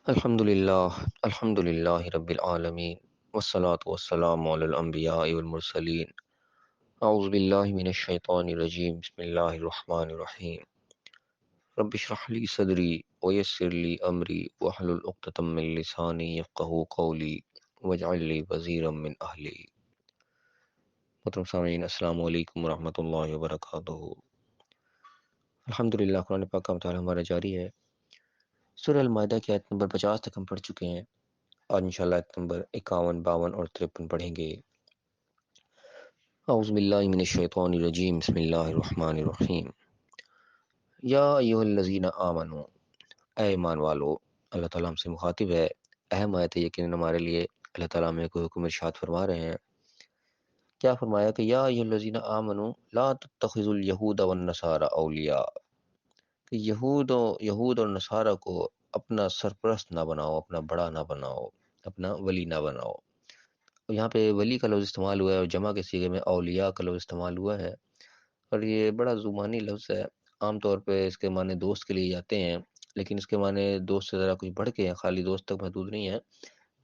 الحمد للہ رب العالمین والصلاة والسلام علی الانبیاء والمرسلین اعوذ باللہ من الشیطان الرجیم بسم اللہ الرحمن الرحیم رب اشرح لی صدری ویسر لی امری واحلل عقدۃ من لسانی یفقہوا قولی واجعل لی وزیرا من اہلی۔ محترم سامعین، السلام علیکم ورحمۃ اللہ وبرکاتہ۔ الحمدللہ، قرآن پاک کا مطالعہ ہمارا جاری ہے۔ سورہ المائدہ کی آیت نمبر 50 تک ہم پڑھ چکے ہیں، اور انشاءاللہ آیت نمبر 51، 52 اور 53 پڑھیں گے۔ اعوذ باللہ من الشیطان الرجیم، بسم اللہ الرحمن الرحیم۔ یا ایھا الذین آمنو، اے ایمان والو۔ اللہ تعالیٰ ہم سے مخاطب ہے، اہم آیت ہے یقیناً ہمارے لیے۔ اللہ تعالیٰ ہمیں کوئی حکم ارشاد فرما رہے ہیں۔ کیا فرمایا کہ یا ایھا الذین آمنو لا تتخذوا الیہود والنصارى اولیاء، کہ یہود اور نصارہ کو اپنا سرپرست نہ بناؤ، اپنا بڑا نہ بناؤ، اپنا ولی نہ بناؤ۔ یہاں پہ ولی کا لفظ استعمال ہوا ہے، اور جمع کے صیغے میں اولیاء کا لفظ استعمال ہوا ہے، اور یہ بڑا زبانی لفظ ہے۔ عام طور پہ اس کے معنی دوست کے لیے جاتے ہیں، لیکن اس کے معنی دوست سے ذرا کچھ بڑھ کے ہیں، خالی دوست تک محدود نہیں ہے۔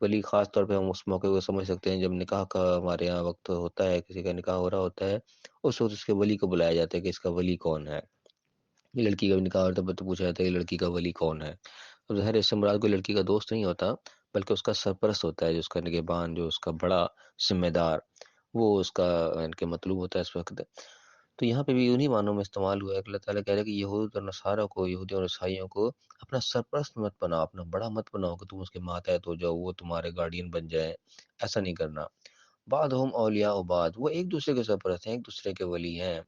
ولی خاص طور پہ ہم اس موقع کو سمجھ سکتے ہیں جب نکاح کا ہمارے یہاں وقت ہوتا ہے، کسی کا نکاح ہو رہا ہوتا ہے، اس وقت اس کے ولی کو بلایا جاتا ہے کہ اس کا ولی کون ہے۔ لڑکی کا بھی نکاح ہوتا ہے تو پوچھا جاتا ہے کہ لڑکی کا ولی کون ہے۔ اب ظاہر ہے اس سے مراد کوئی لڑکی کا دوست نہیں ہوتا، بلکہ اس کا سرپرست ہوتا ہے، جو اس کا نگہبان، جو اس کا بڑا ذمہ دار، وہ اس کا ان کے مطلوب ہوتا ہے اس وقت۔ تو یہاں پہ بھی انہی معنوں میں استعمال ہوا ہے کہ اللہ تعالیٰ کہہ رہا ہے کہ یہود اور نصارہ کو، یہودیوں اور عیسائیوں کو اپنا سرپرست مت بناؤ، اپنا بڑا مت بناؤ کہ تم اس کے ماتحت ہو جاؤ، وہ تمہارے گارڈین بن جائیں۔ ایسا نہیں کرنا۔ بعضهم اولیاء بعض، وہ ایک دوسرے کے سرپرست ہیں، ایک دوسرے کے ولی ہیں،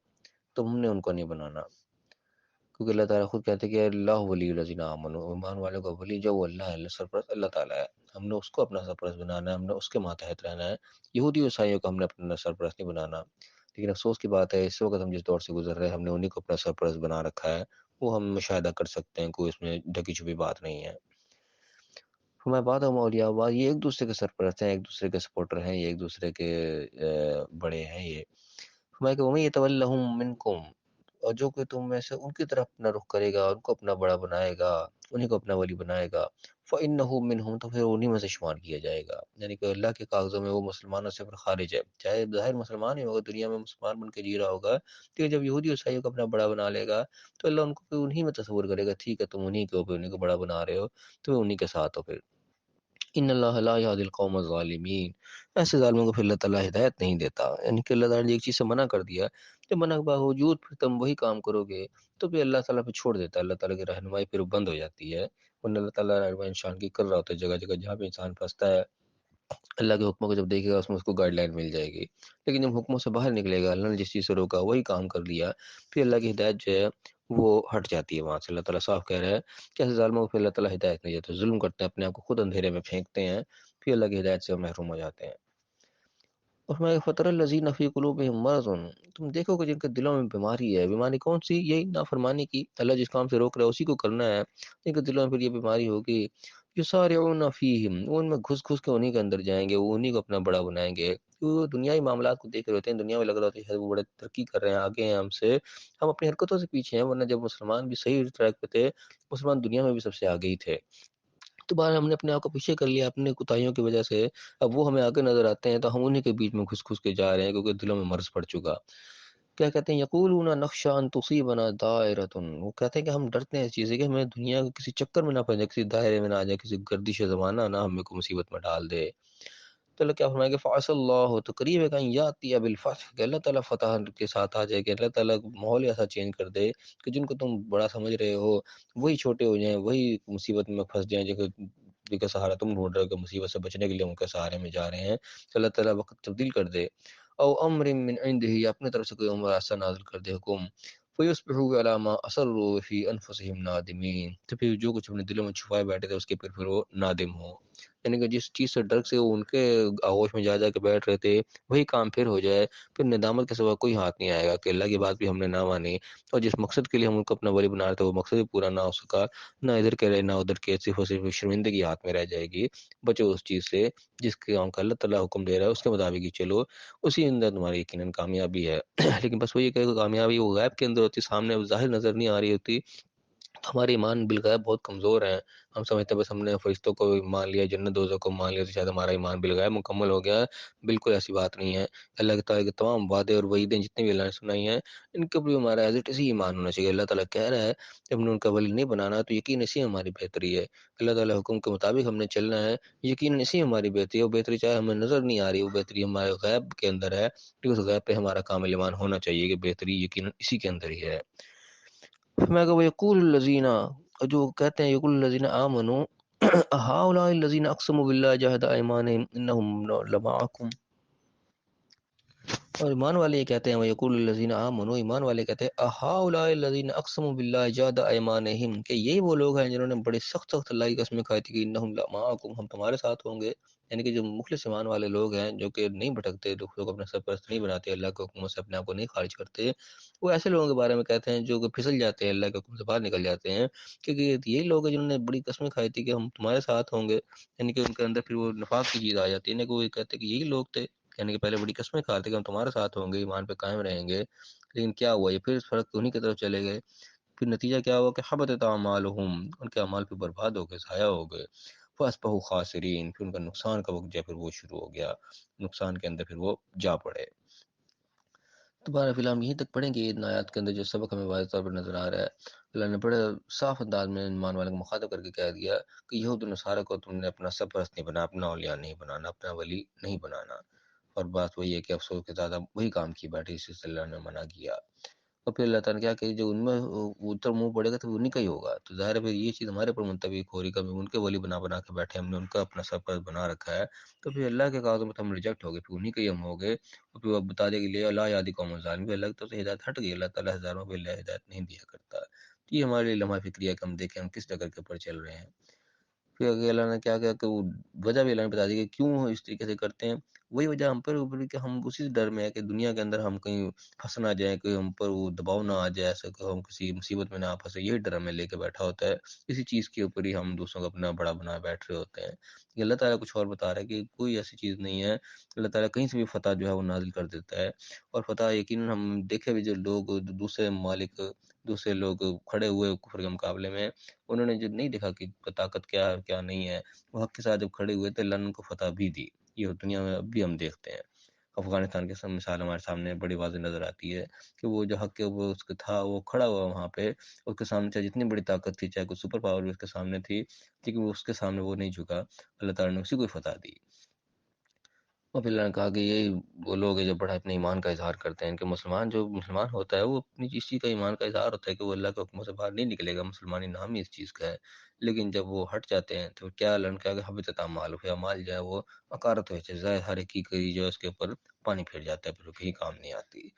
تم نے ان کو نہیں بنانا۔ کیونکہ اللہ تعالیٰ خود کہتے ہیں کہ اللہ ولی الذین آمنوا، ایمان والوں کا ولی جو وہ اللہ ہے، اللہ سرپرست اللہ تعالیٰ ہے، ہم نے اس کو اپنا سرپرست بنانا ہے، ہم نے اس کے ماتحت رہنا ہے۔ یہودی عیسائیوں کو ہم نے اپنا سرپرست نہیں بنانا۔ لیکن افسوس کی بات ہے، اس وقت ہم جس دور سے گزر رہے ہیں، ہم نے انہی کو اپنا سرپرست بنا رکھا ہے۔ وہ ہم مشاہدہ کر سکتے ہیں، کوئی اس میں ڈھکی چھپی بات نہیں ہے۔ ہمارے بعد ہم اولیاء بعد، یہ ایک دوسرے کے سرپرست ہیں، ایک دوسرے کے سپورٹر ہیں، یہ ایک دوسرے کے بڑے ہیں۔ یہ ہمارے کہ وَمَن يَتَوَلَّهُم مِّنكُمْ، اور جو کوئی تم میں سے ان کی طرف اپنا رخ کرے گا، ان کو اپنا بڑا بنائے گا، انہی کو اپنا ولی بنائے گا، فَإِنَّهُ مِنْهُمْ، تو پھر انہی میں سے شمار کیا جائے گا۔ یعنی کہ اللہ کے کاغذوں میں وہ مسلمانوں سے پھر خارج ہے، چاہے ظاہر مسلمان ہی ہوگا، دنیا میں مسلمان بن کے جی رہا ہوگا، لیکن جب یہودی عیسائیوں کو اپنا بڑا بنا لے گا تو اللہ ان کو پھر انہی میں تصور کرے گا، ٹھیک ہے تم انہی کو، پھر انہی کو بڑا بنا رہے ہو، تمہیں انہی کے ساتھ ہو۔ پھر ان اللہ لا یہدی القوم الظالمین، ایسے ظالموں کو پھر اللہ تعالیٰ ہدایت نہیں دیتا۔ یعنی کہ اللہ تعالیٰ نے ایک چیز سے منع کر دیا، جب منع کے باوجود پھر تم وہی کام کرو گے تو پھر اللہ تعالیٰ پھر چھوڑ دیتا ہے، اللہ تعالیٰ کی رہنمائی پھر بند ہو جاتی ہے۔ ورنہ اللہ تعالیٰ رہنمائی انسان کی کر رہا ہوتا ہے، جگہ جگہ جہاں پہ انسان پھنستا ہے، اللہ کے حکموں کو جب دیکھے گا اس میں اس کو گائیڈ لائن مل جائے گی۔ لیکن جب حکموں سے باہر نکلے گا، اللہ نے جس چیز سے روکا وہی کام کر لیا، پھر اللہ کی ہدایت جو ہے وہ ہٹ جاتی ہے وہاں سے۔ اللہ تعالیٰ صاف کہہ رہا ہے کہ ایسے ظالموں کو پھر اللہ تعالیٰ ہدایت نہیں دیتا، ظلم کرتے ہیں، اپنے آپ کو خود اندھیرے میں پھینکتے ہیں، پھر اللہ کی ہدایت سے وہ محروم ہو جاتے ہیں۔ اور ہمارے فطر الذین فی قلوبہم مرض، تم دیکھو کہ جن کے دلوں میں بیماری ہے۔ بیماری کون سی؟ یہی نافرمانی کی، اللہ جس کام سے روک رہا ہے اسی کو کرنا ہے، جن کے دلوں میں پھر یہ بیماری ہوگی، یسارعون فیہم، وہ ان میں گھس گھس کے انہی کے اندر جائیں گے، وہ انہی کو اپنا بڑا بنائیں گے۔ وہ دنیائی معاملات کو دیکھ رہے ہوتے ہیں، دنیا میں لگ رہا ہوتا ہے شاید وہ بڑے ترقی کر رہے ہیں، آگے ہیں ہم سے، ہم اپنی حرکتوں سے پیچھے ہیں، ورنہ جب مسلمان بھی صحیح ٹریک پہ تھے، مسلمان دنیا میں بھی سب سے آگے ہی تھے۔ تو بہر ہم نے اپنے آپ کو پیچھے کر لیا اپنی کوتاہیوں کی وجہ سے، اب وہ ہمیں آگے نظر آتے ہیں تو ہم انہی کے بیچ میں گھس گھس کے جا رہے ہیں، کیونکہ دلوں میں مرض پڑ چکا۔ کیا کہتے ہیں، یقولون نخشى ان تصیبنا دائرۃ، وہ کہتے ہیں کہ ہم ڈرتے ہیں اس چیز سے کہ ہمیں دنیا کے کسی چکر میں نہ پڑ جائے، کسی دائرے میں نہ آ جائے، کسی گردش زمانہ نہ ہمیں کو مصیبت میں ڈال دے۔ تو اللہ کیا فرمائے گا، فعسى اللہ، تو قریب ہے کہ یاتی بالفتح، کہ اللہ تعالیٰ فتح کے ساتھ آ جائے، کہ اللہ تعالیٰ ماحول ایسا چینج کر دے کہ جن کو تم بڑا سمجھ رہے ہو وہی چھوٹے ہو جائیں، وہی مصیبت میں پھنس جائیں، جن کا سہارا تم ڈھونڈ رہے ہو، کہ مصیبت سے بچنے کے لیے ان کے سہارے میں جا رہے ہیں، تو اللہ تعالیٰ وقت تبدیل کر دے۔ او امر من عنده، یا اپنے طرف سے کوئی امر ایسا نازل کر دے، حکم، فیصبحوا علی ما اسروا فی انفسهم نادمین، تو پھر جو کچھ اپنے دلوں میں چھپائے بیٹھے تھے اس کے پھر وہ نادم ہو۔ یعنی کہ جس چیز سے ڈر سے وہ ان کے آغوش میں جا جا کے بیٹھ رہے تھے وہی کام پھر ہو جائے، پھر ندامت کے سوا کوئی ہاتھ نہیں آئے گا کہ اللہ کی بات بھی ہم نے نہ مانی، اور جس مقصد کے لیے ہم ان کو اپنا ولی بنا رہے تھے وہ مقصد بھی پورا نہ ہو سکا، نہ ادھر کے رہے نہ ادھر کے، صرف اور صرف شرمندگی ہاتھ میں رہ جائے گی۔ بچو اس چیز سے جس کے کام کا اللہ تعالیٰ حکم دے رہا ہے اس کے مطابق ہی چلو، اسی اندر تمہاری یقیناً کامیابی ہے۔ لیکن بس وہی کہ کامیابی وہ غیب کے اندر ہوتی، سامنے ظاہر نظر نہیں آ رہی ہوتی، تو ہمارے ایمان بالغیب بہت کمزور ہیں. ہم سمجھتے ہیں بس ہم نے فرشتوں کو مان لیا، جنت دوزخ کو مان لیا تو شاید ہمارا ایمان بالغیب مکمل ہو گیا ہے. بالکل ایسی بات نہیں ہے. اللہ تعالیٰ کے تمام وعدے اور وعیدیں جتنے بھی اللہ نے سنائی ہیں، ان کے بھی ہمارا ایز اٹ اسی ایمان ہونا چاہیے. اللہ تعالیٰ کہہ رہا ہے جب ہم نے ان کا ولی نہیں بنانا تو یقین اسی ہماری بہتری ہے. اللہ تعالیٰ حکم کے مطابق ہم نے چلنا ہے، یقین اسی ہماری بہتری ہے. وہ بہتری چاہے ہمیں نظر نہیں آ رہی، وہ بہتری ہمارے غیب کے اندر ہے، کہ اس غیب پہ ہمارا کامل ایمان ہونا چاہیے کہ بہتری یقین اسی کے اندر ہی ہے. میں کہ وہ یقول الذین، جو کہتے ہیں یقول الذین آمنوا هؤلاء الذین اقسموا باللہ جہد ایمانہم انہم لمعکم. اور ایمان والے یہ کہتے ہیں وہ یقول الذین آمنوا، ایمان والے کہتے ہیں هؤلاء الذین اقسموا باللہ جہد ایمانہم، کہ یہی وہ لوگ ہیں جنہوں نے بڑی سخت سخت اللہ کی قسمیں کھائی تھی کہ انہم لمعکم، ہم تمہارے ساتھ ہوں گے. یعنی کہ جو مخلص ایمان والے لوگ ہیں، جو کہ نہیں بھٹکتے، دوسروں کو اپنا سرپرست نہیں بناتے، اللہ کے حکموں سے اپنے آپ کو نہیں خارج کرتے، وہ ایسے لوگوں کے بارے میں کہتے ہیں جو کہ پھسل جاتے ہیں، اللہ کے حکم سے باہر نکل جاتے ہیں. کیونکہ یہی لوگ ہیں جنہوں نے بڑی قسمیں کھائی تھی کہ ہم تمہارے ساتھ ہوں گے. یعنی کہ ان کے اندر پھر وہ نفاق کی چیز آ جاتی ہے. یعنی کہ وہ یہ کہتے ہیں کہ یہی لوگ تھے، یعنی کہ پہلے بڑی قسمیں کھاتے کہ ہم تمہارے ساتھ ہوں گے، ایمان پہ قائم رہیں گے. لیکن کیا ہوا، یہ پھر اس فرق انہی کی طرف چلے گئے. پھر نتیجہ کیا ہوا کہ حبطت اعمالہم، ان کے اعمال پہ برباد ہو گئے، ضائع ہو گئے. فاصبحوا خاسرین، پھر ان کا نقصان کا وقت جو ہے پھر وہ شروع ہو گیا، نقصان کے اندر پھر وہ جا پڑے. دوبارہ فی الحال ہم یہیں تک پڑھیں گے. ان آیات کے اندر جو سبق ہمیں واضح طور پر نظر آ رہا ہے، اللہ نے بڑے صاف انداز میں ایمان والے کو مخاطب کر کے کہہ دیا کہ یہود و نصارہ کو تم نے اپنا سرپرست نہیں بنا، اپنا اولیاء نہیں بنانا، اپنا ولی نہیں بنانا. اور بات وہی ہے کہ افسوس کے زیادہ وہی کام کی بیٹھے جس سے اللہ نے منع کیا. اور پھر اللہ تعالیٰ نے کیا کہ جو ان میں اتر منہ پڑے گا تو انہیں کا ہی ہوگا. تو ظاہر ہے پھر یہ چیز ہمارے پر منطبق ہو رہی کہ ہم ان کے ولی بنا بنا کے بیٹھے، ہم نے ان کا اپنا سرپرست بنا رکھا ہے. تو پھر اللہ کے کاغذوں میں تو ہم ریجیکٹ ہو گئے، پھر انہیں کے ہی ہم ہو گئے. اور پھر وہ بتا دے کہ لے اللہ یادی قوم الظالمین، اللہ کی طرف سے ہدایت ہٹ گئی. اللہ تعالیٰ ہزاروں پہ اللہ ہدایت نہیں دیا کرتا. تو یہ ہمارے لیے لمحہ فکری ہے کہ ہم دیکھیں ہم کس ڈگر کے اوپر چل رہے ہیں. پھر اگر اللہ نے کیا کیا کہ وہ وجہ بھی اللہ نے بتا دی کہ کیوں اس طریقے سے کرتے ہیں. وہی وجہ ہم پر اوپر کہ ہم اسی ڈر میں ہے کہ دنیا کے اندر ہم کہیں پھنس نہ جائیں، کہ ہم پر وہ دباؤ نہ آ جائے، ایسا کہ ہم کسی مصیبت میں نہ پھنسے. یہی ڈر ہمیں لے کے بیٹھا ہوتا ہے. اسی چیز کے اوپر ہی ہم دوسروں کو اپنا بڑا بنا بیٹھ رہے ہوتے ہیں. کہ اللہ تعالیٰ کچھ اور بتا رہا ہے کہ کوئی ایسی چیز نہیں ہے. اللہ تعالیٰ کہیں سے بھی فتح جو ہے وہ نازل کر دیتا ہے. اور فتح یقیناً ہم دیکھے بھی، جو لوگ دوسرے ممالک، دوسرے لوگ کھڑے ہوئے کفر کے مقابلے میں، انہوں نے جو نہیں دیکھا کہ طاقت کیا ہے کیا نہیں ہے، وہ حق کے ساتھ جب کھڑے ہوئے تو اللہ نے ان کو فتح بھی دی. یہ دنیا میں اب بھی ہم دیکھتے ہیں. افغانستان کے سب مثال ہمارے سامنے بڑی واضح نظر آتی ہے کہ وہ جو حق کے وہ اس کے تھا، وہ کھڑا ہوا وہاں پہ، اس کے سامنے چاہے جتنی بڑی طاقت تھی، چاہے کوئی سپر پاور بھی اس کے سامنے تھی، لیکن وہ اس کے سامنے وہ نہیں جھکا. اللہ تعالیٰ نے اسی کو فتح دی. اور پھر اللہ نے کہا کہ یہی وہ لوگ ہیں جو بڑا اپنے ایمان کا اظہار کرتے ہیں. کہ مسلمان جو مسلمان ہوتا ہے وہ اپنی اس چیز کا ایمان کا اظہار ہوتا ہے کہ وہ اللہ کے حکموں سے باہر نہیں نکلے گا، مسلمانی نام ہی اس چیز کا ہے. لیکن جب وہ ہٹ جاتے ہیں تو کیا اللہ نے کہا کہ حبطت اعمال، پھر اعمال جو ہے وہ عقارت ہو جائے، ظاہر ہر ایک کی جو ہے اس کے اوپر پانی پھیر جاتا ہے، پھر وہ کہیں کام نہیں آتی.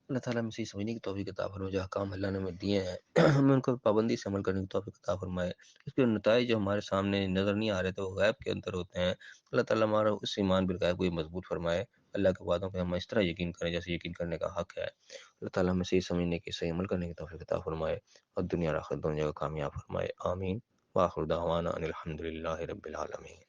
اللہ تعالیٰ ہمیں صحیح سمجھنے کی توفیق عطا فرمائے. جو احکام اللہ نے ہمیں دیے ہیں ہمیں ان کو پابندی سے عمل کرنے کی توفیق عطا فرمائے. اس کے نتائج جو ہمارے سامنے نظر نہیں آ رہے تو وہ غیب کے اندر ہوتے ہیں. اللہ تعالیٰ ہمارا اس ایمان بالغیب کو یہ مضبوط فرمائے. اللہ کے وعدوں پہ ہم اس طرح یقین کریں جیسے یقین کرنے کا حق ہے. اللہ تعالیٰ ہمیں صحیح سمجھنے کی، صحیح عمل کرنے کی توفیق عطا فرمائے اور دنیا اور آخرت دونوں جگہ کامیاب فرمائے. آمین. وآخر دعوانا ان الحمد للہ رب العالمین.